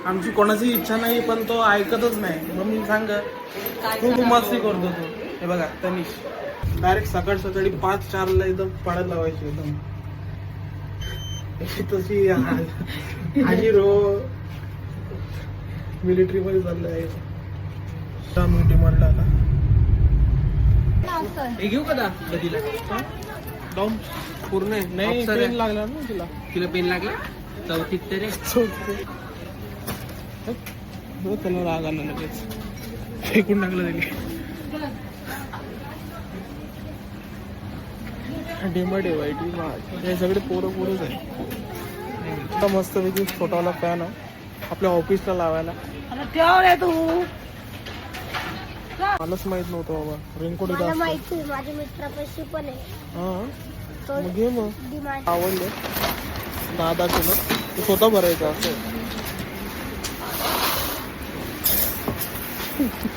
आमची कोणाची इच्छा नाही पण तो ऐकतच नाही. मग मी सांग खूप मस्ती करतो तो. हे बघा तनिष डायरेक्ट सकाळ सकाळी 5-4ला एकदम पळत लावायची एकदम. तशी आजी रो मिलिटरी मध्ये चाललंय. मी म्हटलं आता हे घेऊ का कधीला डाऊन पूर्ण नाही. पेन लागला ना तिला. तिला पेन लागला चौथीत तरी. त्याला राग आला लगेच फेकून टाकलं त्याने. डिमांड आहे वाईट हे सगळे पोरंच आहे. मस्तपैकी छोटावाला फॅन आहे आपल्या ऑफिसला लावायला. तू मलाच माहित नव्हतं बाबा. रेनकोट माहिती माझ्या मित्रापाशी पण आहे. हा मग घे मग. आवडले 10 किलो तू स्वतः भरायचं असं.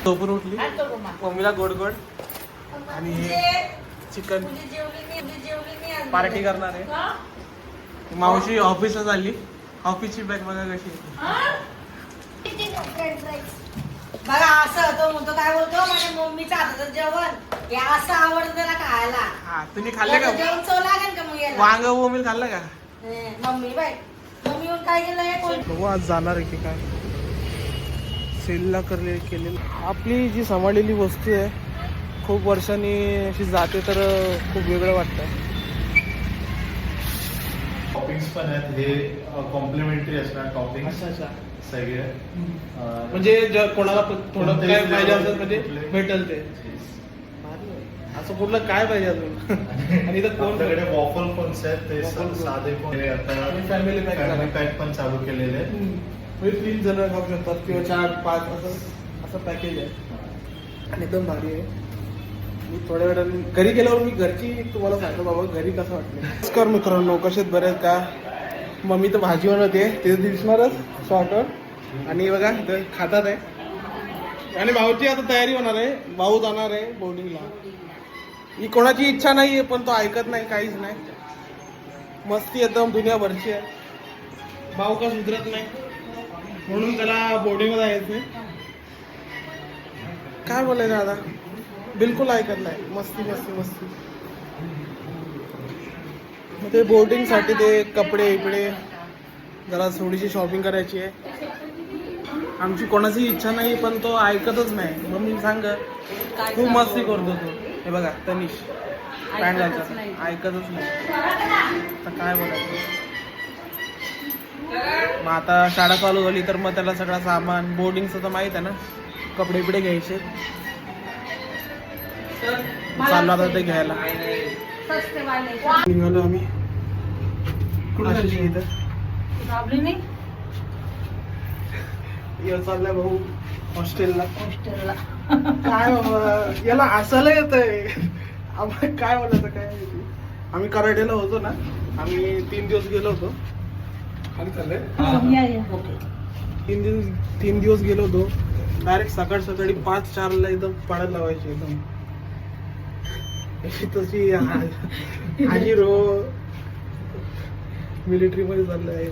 झोपून उठली मम्मीला गोड गोड आणि चिकन पार्टी करणार आहे. मावशी ऑफिसला चालली. ऑफिसची बॅग बघा कशी बघा असं तो म्हणतो काय बोलतो माझ्या मम्मीच्या हाताचं जेवण हे असं आवडतं त्याला खायला. हा तुम्ही खाल्ले का जेवण चव लागेल का मग याला? वांग बोंबील खाल्लं का? मम्मी बाई मम्मी येऊन काय केलंय बघू आज जाणार आहे की काय. सेलला केलेली आपली जी सांभाळलेली वस्तू आहे खूप वर्षांनी अशी जाते तर खूप वेगळं वाटतं. टॉपिंग्स पण आहेत. हे कॉम्प्लिमेंटरी असणार टॉपिंग्स सगळे. म्हणजे कोणाला थोडं काय पाहिजे असेल म्हणजे भेटेल ते. असं कुठलं काय पाहिजे अजून. आणि इथं आपल्याकडे वॉफल फोन्स आहेत ते साधे फोन. आता फॅमिली पॅक पण चालू केलेले आहेत. 3 जण खाऊ शकतात किंवा 4-5 असं पॅकेज आहे आणि एकदम भारी आहे. मी थोड्या वेळाने घरी गेल्यावर मी घरची तुम्हाला सांगतो बाबा घरी कसं वाटलं. नमस्कार मित्रांनो, कसेत बरेच का. मम्मी तर भाजी बनवते ते दिसणारच शॉर्टवर. आणि बघा इथं खातात आहे. आणि भाऊची आता तयारी होणार आहे. भाऊ जाणार आहे बोर्डिंगला. ही कोणाची इच्छा नाही आहे पण तो ऐकत नाही काहीच नाही. मस्ती एकदम दुनियाभरची आहे. भाऊ का सुधरत नाही म्हणून त्याला बोर्डिंगला जायचं. काय बोलायचं आता बिलकुल ऐकत नाही. मस्ती मस्ती मस्ती. मग ते बोर्डिंग साठी ते कपडे इकडे जरा थोडीशी शॉपिंग करायची आहे. आमची कोणाची इच्छा नाही पण तो ऐकतच नाही. मग मी सांग खूप मस्ती करतो तो. हे बघा तनिष पॅन्ट घालतात ऐकतच नाही. आता काय बोलायचं. मग आता शाळा चालू झाली तर मग त्याला सगळं सामान बोर्डिंगचं तर माहित आहे ना. कपडे बिडे घ्यायचे चाललो आता ते घ्यायला. निघालो आम्ही कुठे चाललाय भाऊ हॉस्टेलला. काय बाबा याला हसायला येतंय. आम्हाला काय बोलायचं काय माहिती. आम्ही कराटेला होतो ना. आम्ही 3 दिवस गेलो होतो. खाली चाललंय ओके. 3 दिवस गेलो होतो. डायरेक्ट सकाळ सकाळी 5-4ला एकदम पळत लावायची एकदम. तशी आजी रो मिलिटरी मध्ये चाललंय.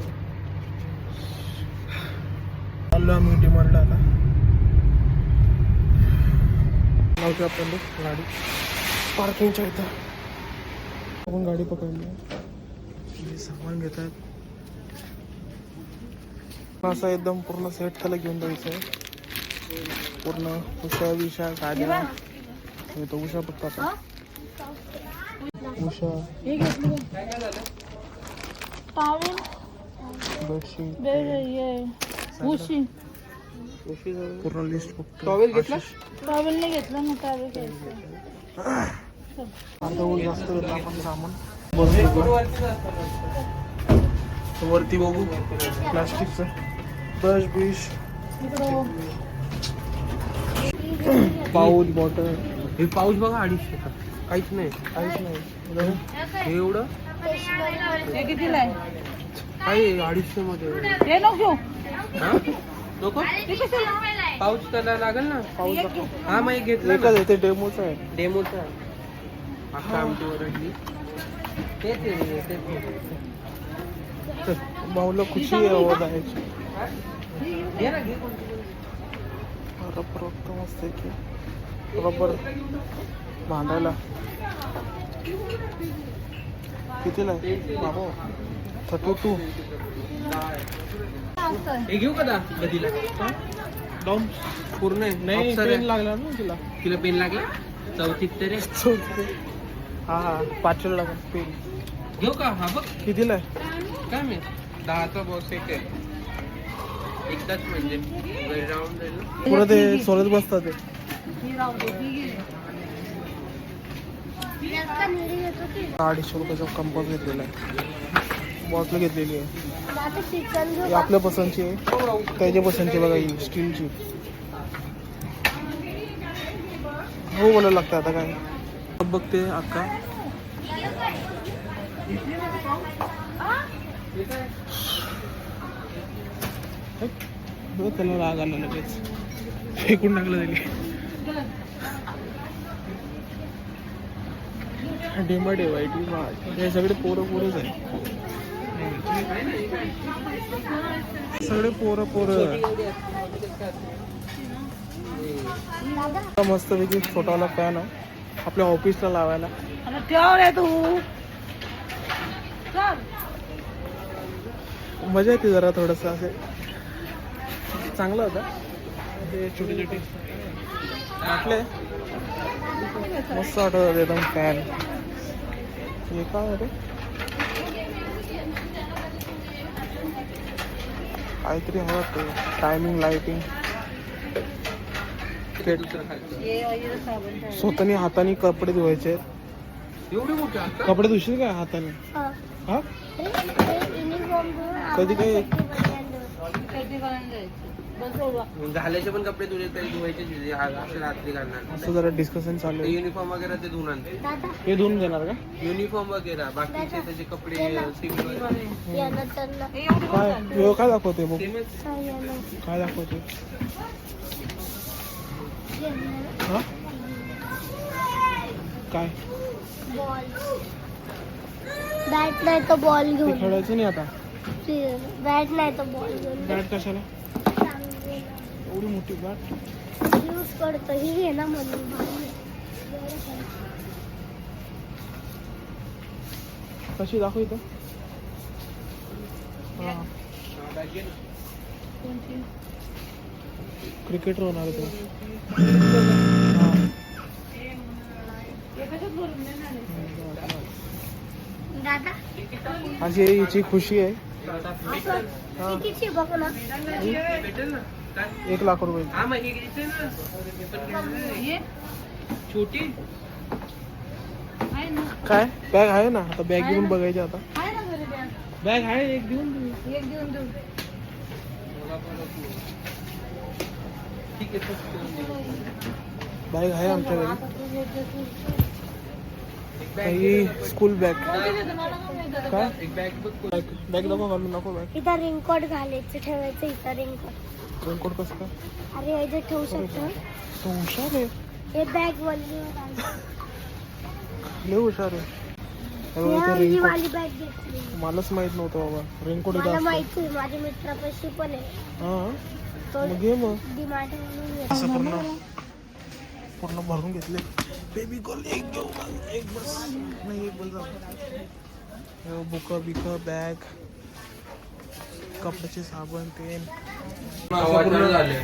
चाललो आम्ही डिमांडला आता. लावतो आपण गाडी पार्किंगच्या इथं. आपण गाडी पकडली. सामान घेत आहेत. असं एकदम पूर्ण सेट त्याला घेऊन जायचं आहे. पूर्ण उषा विषा गाड्या तो उषा फक्त आता उषा बेडशीट पूर्ण लिस्ट फक्त. टॉवेल घेतला. टॉवेल नाही घेतलं ना. टॉवेल घ्यायचं. आता जास्त घेतलं आपण सामान. वरती बघू प्लास्टिकचं ब्रश बिश पाऊच बॉटल. हे पाऊस बघा 250 काहीच नाही. हे एवढं हे कितीला आहे? काय 250 मध्ये. हे नको नको पाऊस त्याला लागेल ना. पाऊच हा मग एक घेतलं एकच आहे ते डेमोचं आहे. डेमोचा अख्खा आमची वरडली. तेच भाऊला खुशी आहे. रबर मस्त आहे की रबर भांडायला कितीला आहे बाबा 32 हे घेऊ का कधीला डाऊन पूर्ण आहे नाही पेन लागला ना तुला तिला पेन लागला चौथीत तरी हा हा 500 लागला पेन घेऊ का हा बघ कितीला आहे काय मी 10चा बॉक्स एक आहे एकदाच म्हणजे राऊंड जाईल ना पुढे ते सोलत बसतात ते ₹250 कंपास घेतलेला आहे बॉटल घेतलेली आहे ही आपल्या पसंतची आहे त्याच्या पसंतची बघा ही स्टीलची हो बोलायला लागतं आता काय बघते अक्का त्याला राग आला लगेच फेकून टाकलं त्याला डिमार्ट आहे वाईट मार्ट हे सगळे पोरंच आहे सगळे पोरं मस्त पैकी छोटावाला फॅन आहे आपल्या ऑफिसला लावायला मजा येते जरा थोडस असे चांगलं होतं ते छोटे वाटले मस्त वाटत होते एकदम फॅन हे काय होते काहीतरी हवं वाटतं टायमिंग लाईटिंग स्वतःनी हाताने कपडे धुवायचे एवढे मोठे कपडे धुशील काय हाताने हा कधी काही झाल्याचे पण कपडे धुवायचे असं रात्री घालणार असं जरा डिस्कशन चालू आहे युनिफॉर्म वगैरे ते धुवून आणते हे धुवून देणार का युनिफॉर्म वगैरे बाकीचे त्याचे कपडे काय दाखवते बघ काय दाखवते हा काय बॅट नाही तर बॉल ते घेऊन खेळायचं नाही आता बॅट नाही तर बॉल घेऊन बॅट कशाला एवढी मोठी बॅट यूज करतो ही घे ना म्हणून कशी दाखव इथं क्रिकेटर होणार आहे दादा अशी हिची खुशी आहे कितीची बघ ना ₹1,00,000 हा मग हे घ्यायचं ना छोटी काय बॅग आहे ना आता बॅग घेऊन बघायची आता आहे ना घरी बॅग बॅग आहे एक घेऊन एक देऊन देऊ ठीक आहे बॅग आहे आमच्या घरी काही स्कूल बॅग काय एक बॅग बघ बॅग नको घालू नको बॅग इथं रेनकोट घालायचं ठेवायचं इथं रेनकोट रेनकोट कसं काय अरे हे जे ठेवू शकतो तो हुशार आहे हे बॅग वल्ली लय हुशार आहे हे बघा, इथे ही रेनकोट वाली बॅग घेतली मलाच माहित नव्हतं बाबा रेनकोट मला इथं माहिती आहे माझ्या मित्रापाशी पण आहे हा तो मग घे मग डिमार्ट असं पूर्ण भरून घेतले बेबी गर्ल एक घेऊ एक बस नाही एक बस बुक बिक बॅग कपड्याचे साबण तेल झाले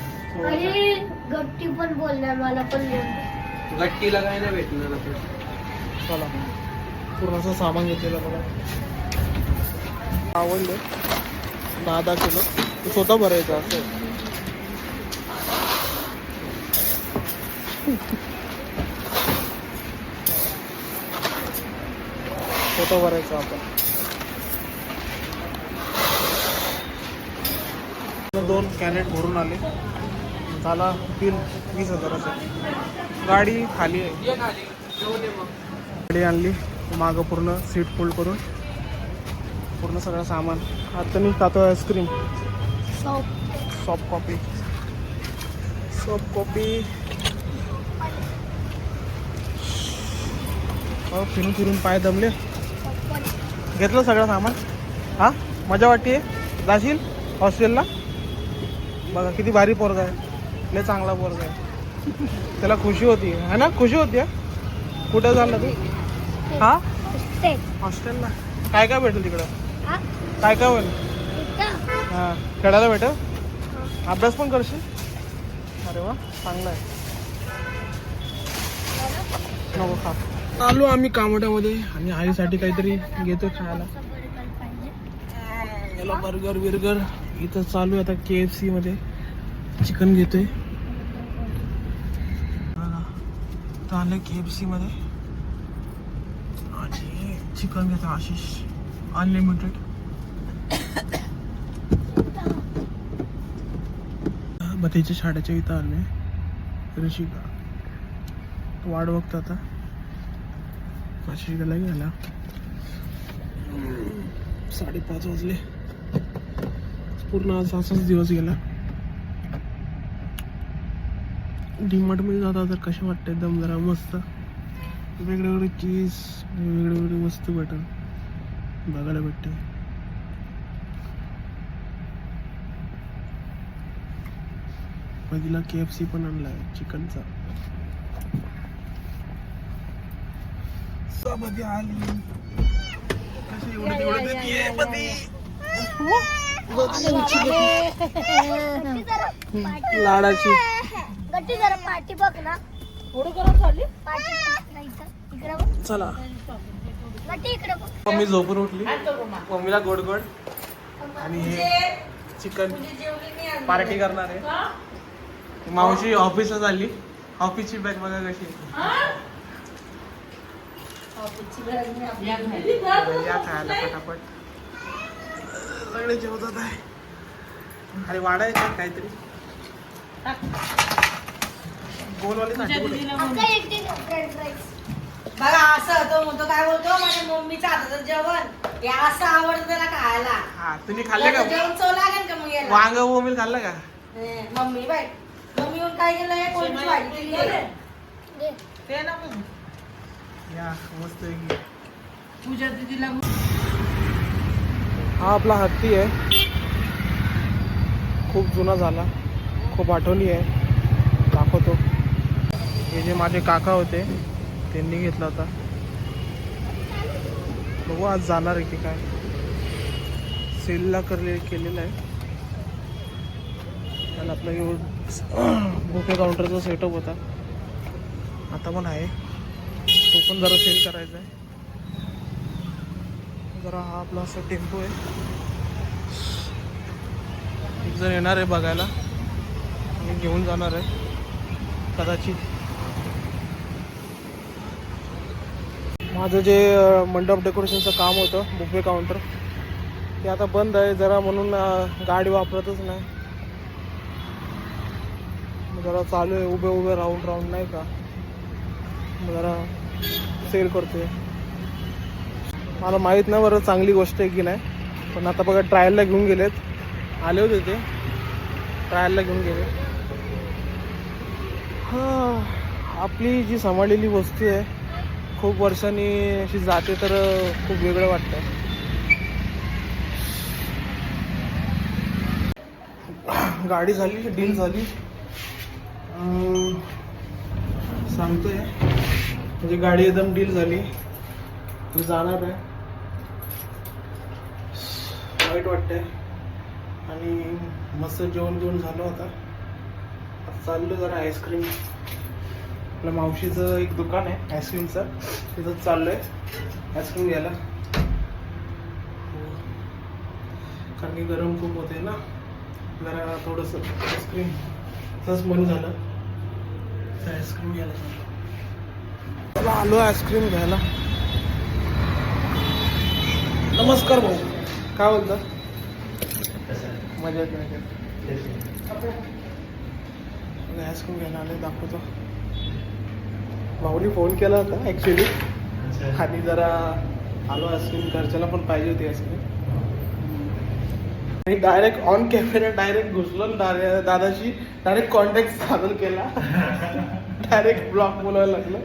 अरे गट्टी पण बोलणार मला पण बोल गट्टीला काय नाही भेटणार आपलं चला पूर्ण असं सामान घेतलेलं बघा आवडले 10 किलो ते स्वतः भरायचं असं स्वतः भरायचं आपण 2 कॅरेट भरून आले झाला बिल 20,000 गाडी खाली आहे गाडी आणली मागं पूर्ण सीट फोल्ड करून पूर्ण सगळं सामान आता मी खातो आईस्क्रीम सॉफ्ट कॉपी फिरून फिरून पाय दमले घेतलं सगळं सामान हा मजा वाटते जाशील हॉस्टेलला बघा किती भारी पोरगा आहे, लय चांगला पोरगा आहे. त्याला खुशी होती है ना, खुशी होती. कुठं झालं तू? हा हॉस्टेलला. काय काय भेटेल तिकडं? काय काय होईल? हां खेळायला भेटेल, अभ्यास पण करशील. अरे वा चांगला आहे. नको खा. आलो आम्ही कामोट्यामध्ये आणि आईसाठी काहीतरी घेतो खायला. याला बर्गर बिर्गर इथं चालू आहे आता. KFC मध्ये चिकन घेतोय. आलं KFC मध्ये आणि चिकन घेतो आशिष अनलिमिटेड. बतीच्या शाळेच्या इथं आलोय. ऋषिका वाट बघतो आता. ऋषिकाला गेला 5:30 वाजले. पूर्ण आज असाच दिवस गेला. डीमार्ट मध्ये जाता तर कसे वाटते एकदम जरा मस्त. वेगळे वेगळे चीज वेगळे वेगळे वस्तू भेटेल बघायला भेटते. पहिला KFC पण आणलाय चिकनचा. सबदी आली कशी एवढं तेवढं देते पती. लाडाची गट्टी जरा पाठी बघ ना. थोडं गरम झाली. पाठी इकडे बघ. चला. गट्टी इकडे बघ. मम्मी झोपून उठली. मम्मीला गोड गोड आणि हे चिकन पार्टी करणार आहे. मावशी ऑफिसला चालली. ऑफिसची बॅग बघा कशी या खायला पटापट. सगळे जेवतात आहे. अरे वाढायचं काहीतरी गोलवाली साठी कुठे? अक्का एकटी फ्रेंच फ्राईज. बघा असं तो म्हणतो काय बोलतो माझ्या मम्मीच्या हाताचं जेवण हे असं आवडतं त्याला खायला. हा तुम्ही खाल्ले का? जेवण चव लागेल का मग याला? वांग बोंबील खाल्लं का? मम्मी बाई मम्मी येऊन काय केलं कोणती भाजी केली आहे? दे. ते ना मग. या मस्त आहे. पूजा दीदीला हा आपला हत्ती आहे. खूप जुना झाला, खूप आठवणी आहे. दाखवतो. हे जे माझे काका होते त्यांनी घेतला होता. बघू आज जाणार आहे की काय. सेलला केलेला आहे. आणि आपला बुफे काउंटरचा सेटअप होता, आता पण आहे. तो पण जरा सेल करायचा आहे. जरा हा आपला असा टेम्पो आहे. एक जण येणार आहे बघायला आणि घेऊन जाणार आहे कदाचित. माझं जे मंडप डेकोरेशनचं काम होतं बुफे काउंटर ते आता बंद आहे जरा, म्हणून गाडी वापरतच नाही. जरा चालू आहे उभे राऊंड नाही का, जरा सेल करतोय. मला माहीत नाही बरं चांगली गोष्ट आहे की नाही, पण आता बघा ट्रायलला घेऊन गेलेत. आले होते ते ट्रायलला घेऊन गेले. हां आपली जी सांभाळलेली वस्तू आहे खूप वर्षांनी अशी जाते तर खूप वेगळं वाटतं. गाडी झाली, डील झाली. सांगतोय म्हणजे गाडी एकदम डील झाली. मी जाणार आहे. वाईट वाटतंय. आणि मस्त जेवण झालं होतं. आता चाललो जरा आईस्क्रीम. आपल्या मावशीचं एक दुकान आहे आईस्क्रीमचं, तिथंच चाललो आहे आईस्क्रीम घ्यायला. कारण की गरम खूप होते ना, जरा थोडंसं आईस्क्रीमचंच मन झालं तर आईस्क्रीम घ्यायला चाललो. चला आलो आईस्क्रीम घ्यायला. नमस्कार भाऊ, काय बोलता? मजा येते. आईस्क्रीम घ्यायला आले, दाखवतो. भाऊनी फोन केला होता ॲक्च्युली आणि जरा आलो आईस्क्रीम. घरच्याला पण पाहिजे होती आईस्क्रीम. आणि डायरेक्ट ऑन कॅमेरा डायरेक्ट घुसलो. दादाशी डायरेक्ट कॉन्टॅक्ट साधन केला. डायरेक्ट ब्लॉग बोलायला लागलं.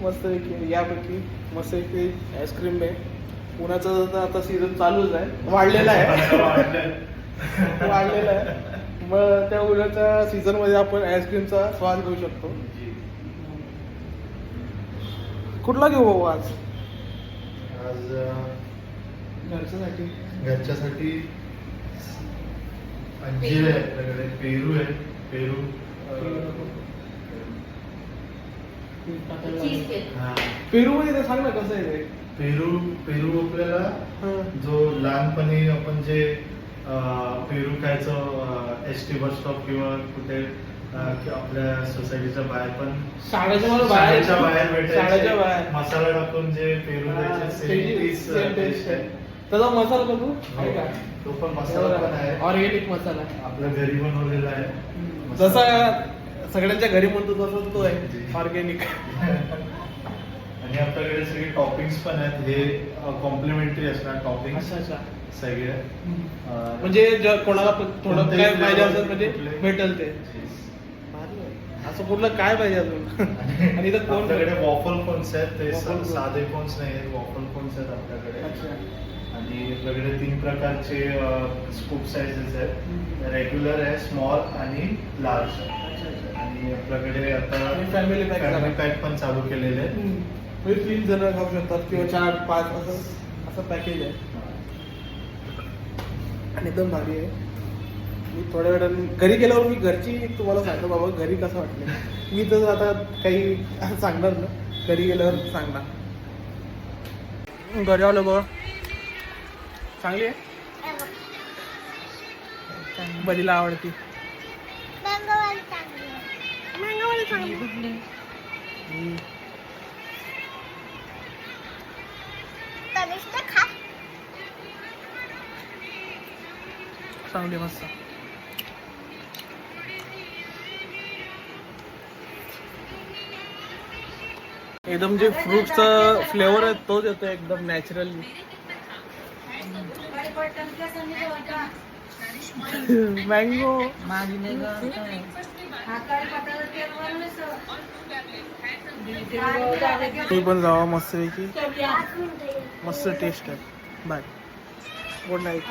मस्त यापैकी मस्त आईस्क्रीम आहे. पुण्याचा आता सीझन चालूच आहे, वाढलेला आहे. वाढलेला आहे. मग त्या उन्हाच्या सीझन मध्ये आपण आईस्क्रीमचा स्वाद घेऊ शकतो. कुठला घेऊ भाऊ आज? आज घरच्यासाठी घरच्यासाठी अंजीर आहे आपल्याकडे, पेरू आहे. पेरू चीज केक. हा. पेरू मध्ये ते सांग ना कसं आहे ते. पेरू पेरू आपल्याला हं. जो लहानपणी आपण जे पेरू खायचो एस टी बस स्टॉप किंवा कुठे आपल्या सोसायटीच्या बाहेर पण शाळेच्या बाहेर शाळेच्या बाहेर शाळेच्या भेटायचे बाहेर मसाला टाकून जे पेरू द्यायचे same तीच taste आहे. त्याचा मसाला बघू आहे का? तो पण मसाला पण आहे, ऑर्गॅनिक मसाला आपल्या घरी बनवलेला आहे. जसा सगळ्यांच्या घरी म्हणतो तसं तो आहे ऑर्गॅनिक. आणि आपल्याकडे सगळे टॉपिंग्स पण आहेत. हे कॉम्प्लिमेंटरी असणार टॉपिंग्स अच्छा सगळे. म्हणजे कोणाला पण थोडं कोणतेही काय पाहिजे flavor असेल म्हणजे कुठले? भेटेल ते. भारी आहे. असं कुठलं काय पाहिजे अजून? आणि इथं कोण आपल्याकडे वॉफल कोन्स आहेत, ते Waffle cones. साधे कोन्स नाही आहेत, वॉफल कोन्स आहेत आपल्याकडे. अच्छा. आणि आपल्याकडे 3 प्रकारचे स्कूप साइजेस आहेत. रेग्युलर आहे, स्मॉल आणि लार्ज. आणि आपल्याकडे आता आणि family pack झाला. फॅमिली पॅक पण चालू केलेले आहेत. म्हणजे 3 जण खाऊ शकतात किंवा 4-5 असं पॅकेज आहे. आणि एकदम भारी आहे. मी थोड्या वेळाने घरी गेल्यावर मी घरची तुम्हाला सांगतो बाबा घरी कसं वाटलं. मी तर आता काही असं सांगणार ना, घरी गेल्यावर सांगणार. घरी आलो बघा, चांगली आहे. बरीला आवडती. चांगली मस्त. एकदम जे फ्रूटचा फ्लेवर आहे तोच येतो एकदम नॅचरल. मँगो मी पण जावा मस्त पैकी. मस्त टेस्ट आहे. Bye, good night.